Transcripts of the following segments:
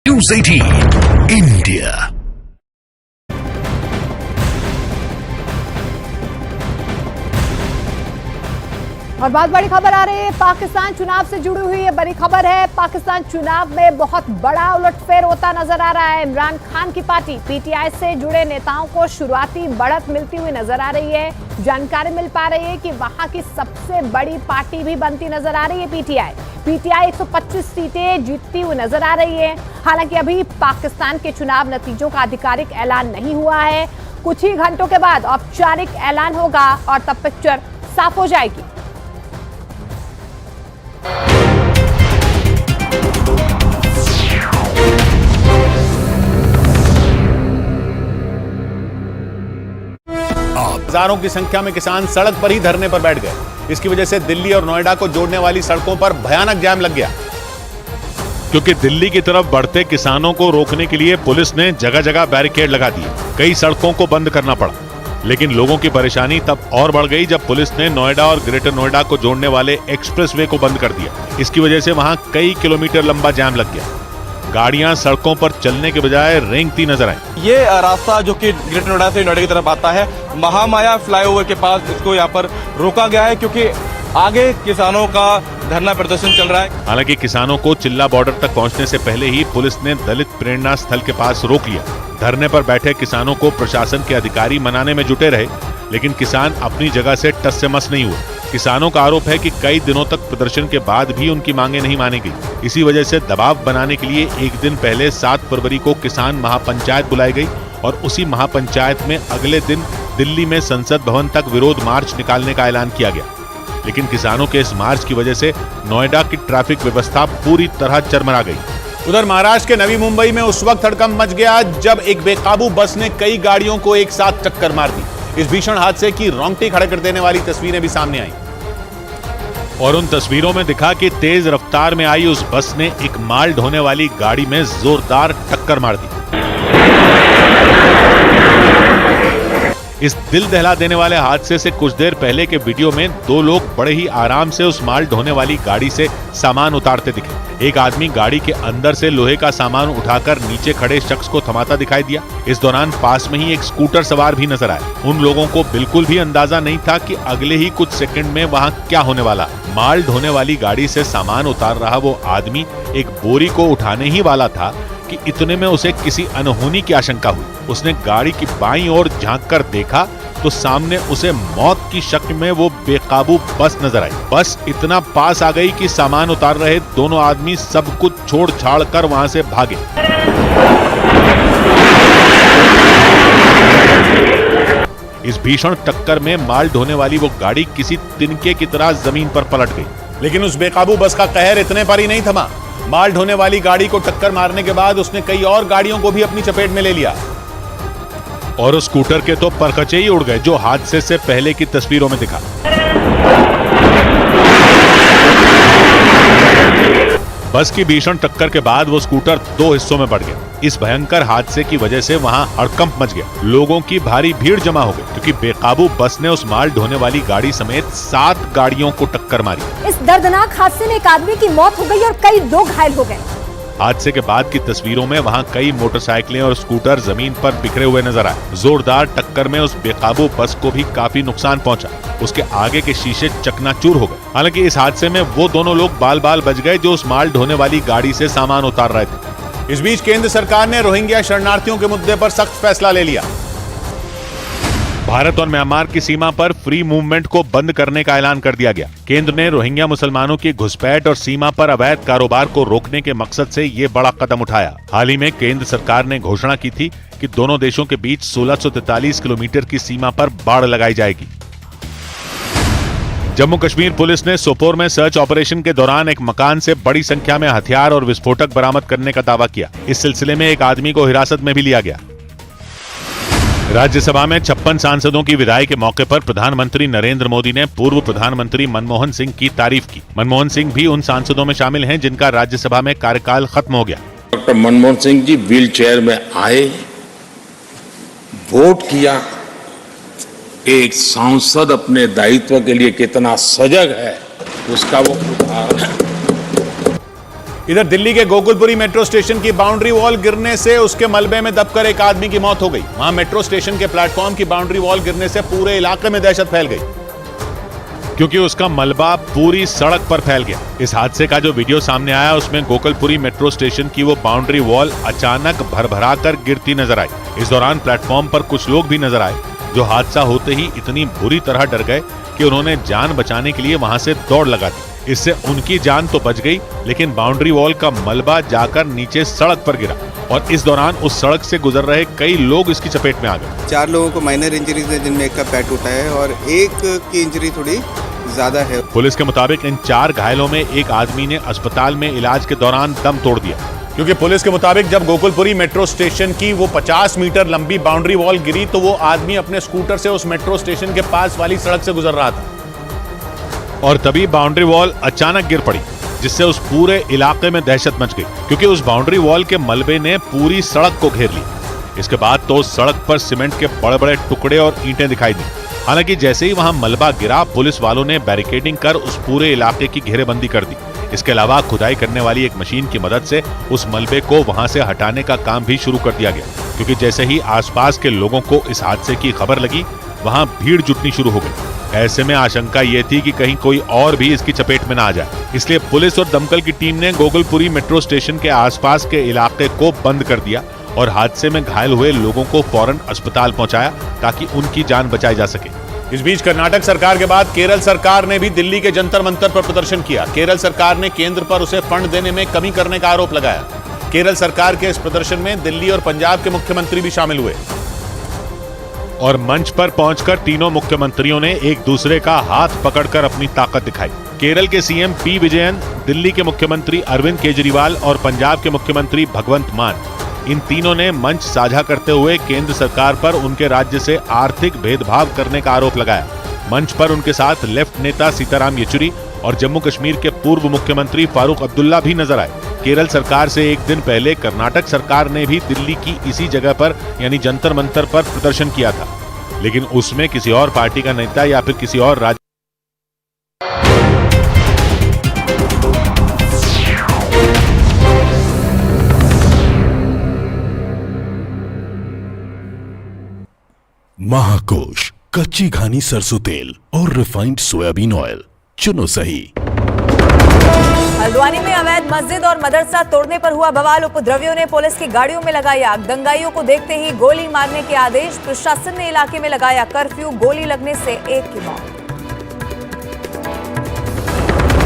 News 18 India। और बहुत बड़ी खबर आ रही है पाकिस्तान चुनाव से जुड़ी हुई। ये बड़ी खबर है, पाकिस्तान चुनाव में बहुत बड़ा उलटफेर होता नजर आ रहा है। इमरान खान की पार्टी पीटीआई से जुड़े नेताओं को शुरुआती बढ़त मिलती हुई नजर आ रही है। जानकारी मिल पा रही है कि वहां की सबसे बड़ी पार्टी भी बनती नजर आ रही है पीटीआई 125 सीटें जीतती हुई नजर आ रही है। हालांकि अभी पाकिस्तान के चुनाव नतीजों का आधिकारिक ऐलान नहीं हुआ है। कुछ ही घंटों के बाद औपचारिक ऐलान होगा और तब पिक्चर साफ हो जाएगी। हजारों की संख्या में किसान सड़क पर ही धरने पर बैठ गए। इसकी वजह से दिल्ली और नोएडा को जोड़ने वाली सड़कों पर भयानक जाम लग गया। क्योंकि दिल्ली की तरफ बढ़ते किसानों को रोकने के लिए पुलिस ने जगह जगह बैरिकेड लगा दिए। कई सड़कों को बंद करना पड़ा। लेकिन लोगों की परेशानी तब और बढ़ गई जब पुलिस ने नोएडा और ग्रेटर नोएडा को जोड़ने वाले एक्सप्रेसवे को बंद कर दिया। इसकी वजह से वहां कई किलोमीटर लंबा जाम लग गया। गाड़ियां सड़कों पर चलने के बजाय रेंगती नजर आई। ये रास्ता जो कि ग्रेटर नोएडा से नोएडा की तरफ आता है, महामाया फ्लाईओवर के पास इसको यहाँ पर रोका गया है क्योंकि आगे किसानों का धरना प्रदर्शन चल रहा है। हालांकि किसानों को चिल्ला बॉर्डर तक पहुंचने से पहले ही पुलिस ने दलित प्रेरणा स्थल के पास रोक लिया। धरने पर बैठे किसानों को प्रशासन के अधिकारी मनाने में जुटे रहे, लेकिन किसान अपनी जगह से टस से मस नहीं हुए। किसानों का आरोप है कि कई दिनों तक प्रदर्शन के बाद भी उनकी मांगे नहीं मानी गई। इसी वजह से दबाव बनाने के लिए एक दिन पहले 7 फरवरी को किसान महापंचायत बुलाई गई और उसी महापंचायत में अगले दिन दिल्ली में संसद भवन तक विरोध मार्च निकालने का ऐलान किया गया। लेकिन किसानों के इस मार्च की वजह से नोएडा की ट्रैफिक व्यवस्था पूरी तरह चरमरा गई। उधर महाराष्ट्र के नवी मुंबई में उस वक्त हड़कंप मच गया जब एक बेकाबू बस ने कई गाड़ियों को एक साथ टक्कर मार दी। इस भीषण हादसे की रोंगटे खड़े कर देने वाली तस्वीरें भी सामने आई और उन तस्वीरों में दिखा कि तेज रफ्तार में आई उस बस ने एक माल ढोने वाली गाड़ी में जोरदार टक्कर मार दी। इस दिल दहला देने वाले हादसे से कुछ देर पहले के वीडियो में 2 लोग बड़े ही आराम से उस माल ढोने वाली गाड़ी से सामान उतारते दिखे। एक आदमी गाड़ी के अंदर से लोहे का सामान उठाकर नीचे खड़े शख्स को थमाता दिखाई दिया। इस दौरान पास में ही एक स्कूटर सवार भी नजर आए। उन लोगों को बिल्कुल भी अंदाजा नहीं था कि अगले ही कुछ सेकंड में वहां क्या होने वाला। माल ढोने वाली गाड़ी से सामान उतार रहा वो आदमी एक बोरी को उठाने ही वाला था कि इतने में उसे किसी अनहोनी की आशंका हुई। उसने गाड़ी की बाईं ओर झांककर देखा तो सामने उसे मौत की शक्ल में वो बेकाबू बस नजर आई। बस इतना पास आ गई कि सामान उतार रहे दोनों आदमी सब कुछ छोड़ छाड़ कर वहां से भागे। इस भीषण टक्कर में माल ढोने वाली वो गाड़ी किसी तिनके की तरह जमीन पर पलट गई। लेकिन उस बेकाबू बस का कहर इतने पर ही नहीं थमा। माल ढोने वाली गाड़ी को टक्कर मारने के बाद उसने कई और गाड़ियों को भी अपनी चपेट में ले लिया और उस स्कूटर के तो परखचे ही उड़ गए जो हादसे से पहले की तस्वीरों में दिखा। बस की भीषण टक्कर के बाद वो स्कूटर 2 हिस्सों में बढ़ गया। इस भयंकर हादसे की वजह से वहां हड़कंप मच गया। लोगों की भारी भीड़ जमा हो गई क्योंकि बेकाबू बस ने उस माल ढोने वाली गाड़ी समेत 7 गाड़ियों को टक्कर मारी। इस दर्दनाक हादसे में एक आदमी की मौत हो गई और कई लोग घायल हो गए। हादसे के बाद की तस्वीरों में वहां कई मोटरसाइकिलें और स्कूटर जमीन पर बिखरे हुए नजर आए। जोरदार टक्कर में उस बेकाबू बस को भी काफी नुकसान पहुंचा। उसके आगे के शीशे चकनाचूर हो गए। हालांकि इस हादसे में वो दोनों लोग बाल बाल बच गए जो उस माल ढोने वाली गाड़ी से सामान उतार रहे थे। इस बीच केंद्र सरकार ने रोहिंग्या शरणार्थियों के मुद्दे पर सख्त फैसला ले लिया। भारत और म्यांमार की सीमा पर फ्री मूवमेंट को बंद करने का ऐलान कर दिया गया। केंद्र ने रोहिंग्या मुसलमानों की घुसपैठ और सीमा पर अवैध कारोबार को रोकने के मकसद से ये बड़ा कदम उठाया। हाल ही में केंद्र सरकार ने घोषणा की थी कि दोनों देशों के बीच 1643 किलोमीटर की सीमा पर बाड़ लगाई जाएगी। जम्मू कश्मीर पुलिस ने सोपोर में सर्च ऑपरेशन के दौरान एक मकान से बड़ी संख्या में हथियार और विस्फोटक बरामद करने का दावा किया। इस सिलसिले में एक आदमी को हिरासत में भी लिया गया। राज्यसभा में 56 सांसदों की विदाई के मौके पर प्रधानमंत्री नरेंद्र मोदी ने पूर्व प्रधानमंत्री मनमोहन सिंह की तारीफ की। मनमोहन सिंह भी उन सांसदों में शामिल हैं जिनका राज्यसभा में कार्यकाल खत्म हो गया। Doctor Manmohan Singh ji wheel chair में आए, वोट किया। एक सांसद अपने दायित्व के लिए कितना सजग है उसका वो उदाहरण है। इधर दिल्ली के गोकुलपुरी मेट्रो स्टेशन की बाउंड्री वॉल गिरने से उसके मलबे में दबकर एक आदमी की मौत हो गई। वहां मेट्रो स्टेशन के प्लेटफॉर्म की बाउंड्री वॉल गिरने से पूरे इलाके में दहशत फैल गई, क्योंकि उसका मलबा पूरी सड़क पर फैल गया। इस हादसे का जो वीडियो सामने आया उसमें गोकुलपुरी मेट्रो स्टेशन की वो बाउंड्री वॉल अचानक भरभरा कर गिरती नजर आई। इस दौरान प्लेटफॉर्म पर कुछ लोग भी नजर आए जो हादसा होते ही इतनी बुरी तरह डर गए कि उन्होंने जान बचाने के लिए वहां से दौड़ लगा दी। इससे उनकी जान तो बच गई, लेकिन बाउंड्री वॉल का मलबा जाकर नीचे सड़क पर गिरा और इस दौरान उस सड़क से गुजर रहे कई लोग इसकी चपेट में आ गए। 4 लोगों को माइनर इंजरीज है, जिनमें एक का पैर टूटा है और एक की इंजरी थोड़ी ज्यादा है। पुलिस के मुताबिक इन 4 घायलों में एक आदमी ने अस्पताल में इलाज के दौरान दम तोड़ दिया, क्योंकि पुलिस के मुताबिक जब गोकुलपुरी मेट्रो स्टेशन की वो 50 मीटर लंबी बाउंड्री वॉल गिरी तो वो आदमी अपने स्कूटर से उस मेट्रो स्टेशन के पास वाली सड़क से गुजर रहा था और तभी बाउंड्री वॉल अचानक गिर पड़ी, जिससे उस पूरे इलाके में दहशत मच गई, क्योंकि उस बाउंड्री वॉल के मलबे ने पूरी सड़क को घेर लिया। इसके बाद तो सड़क पर सीमेंट के बड़े बड़े टुकड़े और ईंटें दिखाई दी। हालांकि जैसे ही वहां मलबा गिरा, पुलिस वालों ने बैरिकेडिंग कर उस पूरे इलाके की घेरेबंदी कर दी। इसके अलावा खुदाई करने वाली एक मशीन की मदद से उस मलबे को वहां से हटाने का काम भी शुरू कर दिया गया, क्योंकि जैसे ही आसपास के लोगों को इस हादसे की खबर लगी, वहां भीड़ जुटनी शुरू हो गई। ऐसे में आशंका ये थी कि कहीं कोई और भी इसकी चपेट में ना आ जाए, इसलिए पुलिस और दमकल की टीम ने गोकुलपुरी मेट्रो स्टेशन के आसपास के इलाके को बंद कर दिया और हादसे में घायल हुए लोगों को फौरन अस्पताल पहुंचाया ताकि उनकी जान बचाई जा सके। इस बीच कर्नाटक सरकार के बाद केरल सरकार ने भी दिल्ली के जंतर मंतर पर प्रदर्शन किया। केरल सरकार ने केंद्र पर उसे फंड देने में कमी करने का आरोप लगाया। केरल सरकार के इस प्रदर्शन में दिल्ली और पंजाब के मुख्यमंत्री भी शामिल हुए और मंच पर पहुंचकर तीनों मुख्यमंत्रियों ने एक दूसरे का हाथ पकड़कर अपनी ताकत दिखाई। केरल के सीएम पी विजयन, दिल्ली के मुख्यमंत्री अरविंद केजरीवाल और पंजाब के मुख्यमंत्री भगवंत मान, इन तीनों ने मंच साझा करते हुए केंद्र सरकार पर उनके राज्य से आर्थिक भेदभाव करने का आरोप लगाया। मंच पर उनके साथ लेफ्ट नेता सीताराम येचुरी और जम्मू कश्मीर के पूर्व मुख्यमंत्री फारूक अब्दुल्ला भी नजर आए। केरल सरकार से एक दिन पहले कर्नाटक सरकार ने भी दिल्ली की इसी जगह पर यानी जंतर मंतर पर प्रदर्शन किया था, लेकिन उसमें किसी और पार्टी का नेता या फिर किसी और राज्य महाकोश, कच्ची घानी सरसों तेल और रिफाइंड सोयाबीन ऑयल चुनो सही। हल्द्वानी में अवैध मस्जिद और मदरसा तोड़ने पर हुआ बवाल। उपद्रवियों ने पुलिस की गाड़ियों में लगाई आग। दंगाइयों को देखते ही गोली मारने के आदेश। प्रशासन ने इलाके में लगाया कर्फ्यू। गोली लगने से एक की मौत।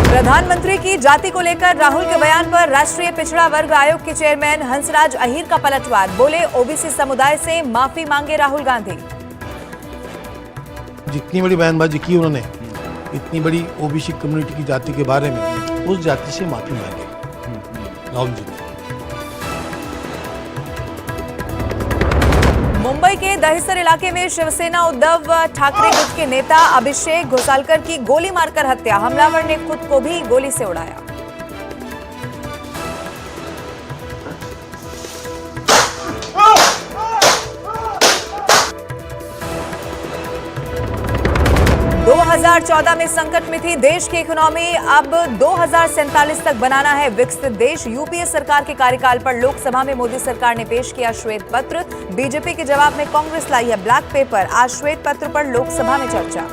प्रधानमंत्री की जाति को लेकर राहुल के बयान पर राष्ट्रीय पिछड़ा वर्ग आयोग के चेयरमैन हंसराज अहीर का पलटवार। बोले, ओबीसी समुदाय से माफी मांगे राहुल गांधी। जितनी बड़ी बयानबाजी की उन्होंने, इतनी बड़ी ओबीसी कम्युनिटी की जाति के बारे में, उस जाति से माफी मांगे राहुल जी ने। मुंबई के दहिसर इलाके में शिवसेना उद्धव ठाकरे गुट के नेता अभिषेक घोसालकर की गोली मारकर हत्या। हमलावर ने खुद को भी गोली से उड़ाया। दो 2014 में संकट में थी देश की इकोनॉमी, अब 2047 तक बनाना है विकसित देश। यूपीए सरकार के कार्यकाल पर लोकसभा में मोदी सरकार ने पेश किया श्वेत पत्र। बीजेपी के जवाब में कांग्रेस लाई है ब्लैक पेपर। आज श्वेत पत्र पर लोकसभा में चर्चा।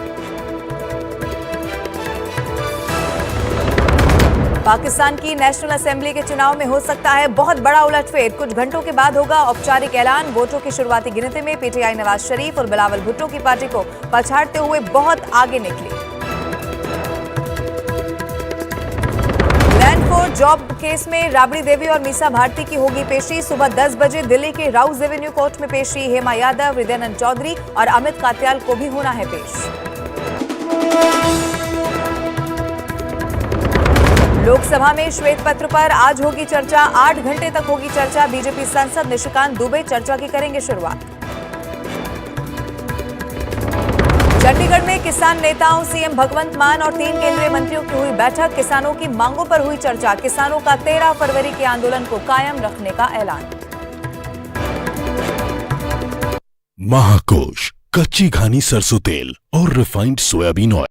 पाकिस्तान की नेशनल असेंबली के चुनाव में हो सकता है बहुत बड़ा उलटफेर। कुछ घंटों के बाद होगा औपचारिक ऐलान। वोटों की शुरुआती गिनती में पीटीआई नवाज शरीफ और बिलावल भुट्टो की पार्टी को पछाड़ते हुए बहुत आगे निकली। लैंड फोर जॉब केस में राबड़ी देवी और मीसा भारती की होगी पेशी। सुबह 10 बजे दिल्ली के राउज एवेन्यू कोर्ट में पेशी। हेमा यादव, हृदयानंद चौधरी और अमित कात्याल को भी होना है पेश। लोकसभा में श्वेत पत्र पर आज होगी चर्चा। 8 घंटे तक होगी चर्चा। बीजेपी सांसद निशिकांत दुबे चर्चा की करेंगे शुरुआत। चंडीगढ़ में किसान नेताओं, सीएम भगवंत मान और 3 केंद्रीय मंत्रियों की हुई बैठक। किसानों की मांगों पर हुई चर्चा। किसानों का 13 फरवरी के आंदोलन को कायम रखने का ऐलान। महाकोश, कच्ची घानी सरसों तेल और रिफाइंड सोयाबीन ऑयल।